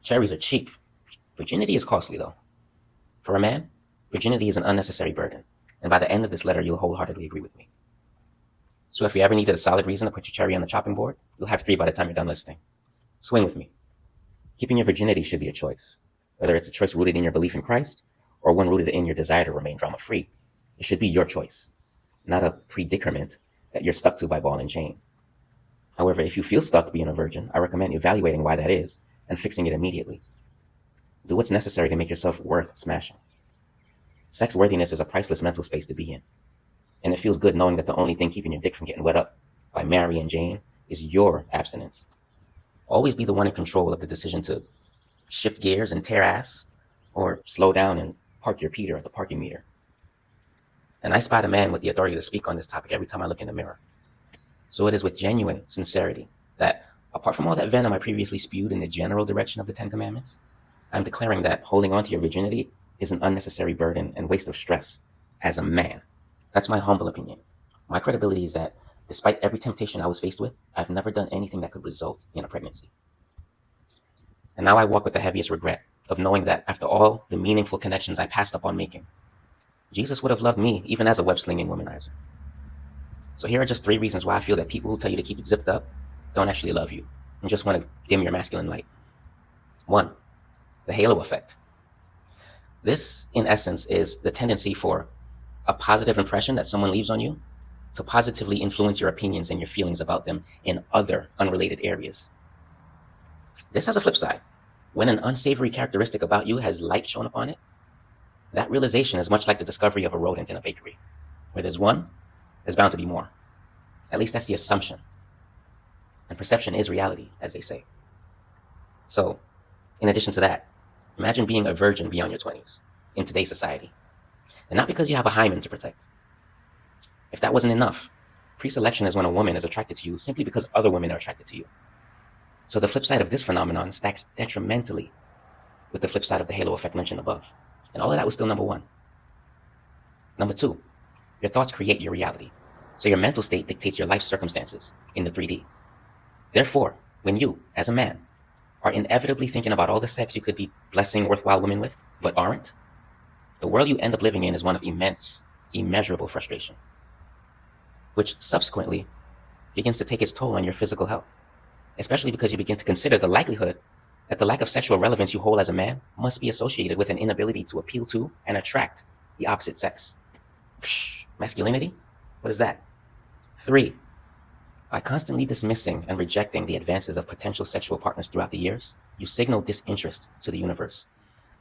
Cherries are cheap. Virginity is costly, though. For a man, virginity is an unnecessary burden, and by the end of this letter, you'll wholeheartedly agree with me. So if you ever needed a solid reason to put your cherry on the chopping board, you'll have 3 by the time you're done listening. Swing with me. Keeping your virginity should be a choice, whether it's a choice rooted in your belief in Christ or one rooted in your desire to remain drama-free. It should be your choice, not a predicament that you're stuck to by ball and chain. However, if you feel stuck being a virgin, I recommend evaluating why that is and fixing it immediately. Do what's necessary to make yourself worth smashing. Sex worthiness is a priceless mental space to be in, and it feels good knowing that the only thing keeping your dick from getting wet up by Mary and Jane is your abstinence. Always be the one in control of the decision to shift gears and tear ass, or slow down and park your Peter at the parking meter. And I spot a man with the authority to speak on this topic every time I look in the mirror. So it is with genuine sincerity that, apart from all that venom I previously spewed in the general direction of the 10 Commandments, I'm declaring that holding on to your virginity is an unnecessary burden and waste of stress as a man. That's my humble opinion. My credibility is that despite every temptation I was faced with, I've never done anything that could result in a pregnancy. And now I walk with the heaviest regret of knowing that after all the meaningful connections I passed up on making, Jesus would have loved me even as a web-slinging womanizer. So here are just 3 reasons why I feel that people who tell you to keep it zipped up don't actually love you and just want to dim your masculine light. 1, the halo effect. This, in essence, is the tendency for a positive impression that someone leaves on you to positively influence your opinions and your feelings about them in other unrelated areas. This has a flip side. When an unsavory characteristic about you has light shown upon it, that realization is much like the discovery of a rodent in a bakery. Where there's one, there's bound to be more. At least that's the assumption. And perception is reality, as they say. So, in addition to that, imagine being a virgin beyond your 20s in today's society. And not because you have a hymen to protect. If that wasn't enough, pre-selection is when a woman is attracted to you simply because other women are attracted to you. So the flip side of this phenomenon stacks detrimentally with the flip side of the halo effect mentioned above. And all of that was still number 1. Number 2, your thoughts create your reality. So your mental state dictates your life circumstances in the 3D. Therefore, when you, as a man, are inevitably thinking about all the sex you could be blessing worthwhile women with, but aren't, the world you end up living in is one of immense, immeasurable frustration, which subsequently begins to take its toll on your physical health, especially because you begin to consider the likelihood that the lack of sexual relevance you hold as a man must be associated with an inability to appeal to and attract the opposite sex. Psh, masculinity? What is that? 3, by constantly dismissing and rejecting the advances of potential sexual partners throughout the years, you signal disinterest to the universe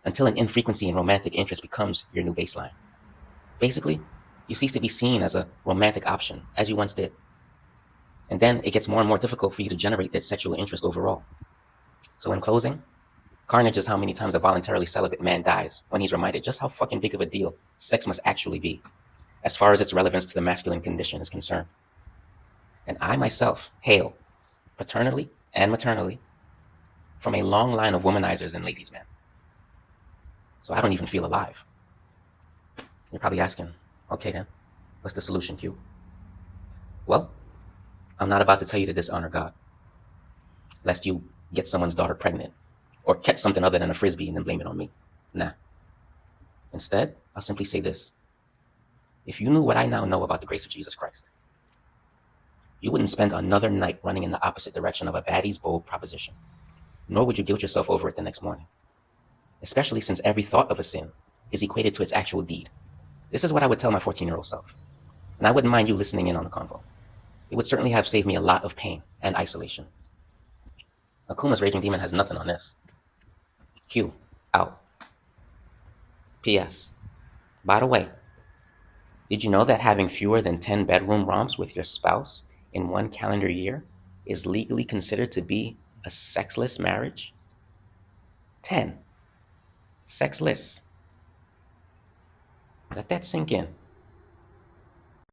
until an infrequency in romantic interest becomes your new baseline. Basically, you cease to be seen as a romantic option, as you once did. And then it gets more and more difficult for you to generate that sexual interest overall. So in closing, carnage is how many times a voluntarily celibate man dies when he's reminded just how fucking big of a deal sex must actually be, as far as its relevance to the masculine condition is concerned. And I myself hail, paternally and maternally, from a long line of womanizers and ladies' men. So I don't even feel alive. You're probably asking, okay then, what's the solution, Q? Well, I'm not about to tell you to dishonor God, lest you get someone's daughter pregnant, or catch something other than a frisbee and then blame it on me. Nah. Instead, I'll simply say this. If you knew what I now know about the grace of Jesus Christ, you wouldn't spend another night running in the opposite direction of a baddie's bold proposition, nor would you guilt yourself over it the next morning, especially since every thought of a sin is equated to its actual deed. This is what I would tell my 14-year-old self, and I wouldn't mind you listening in on the convo. It would certainly have saved me a lot of pain and isolation. Akuma's Raging Demon has nothing on this. Q, out. P.S. By the way, did you know that having fewer than 10 bedroom romps with your spouse in one calendar year is legally considered to be a sexless marriage? 10. Sexless. Let that sink in.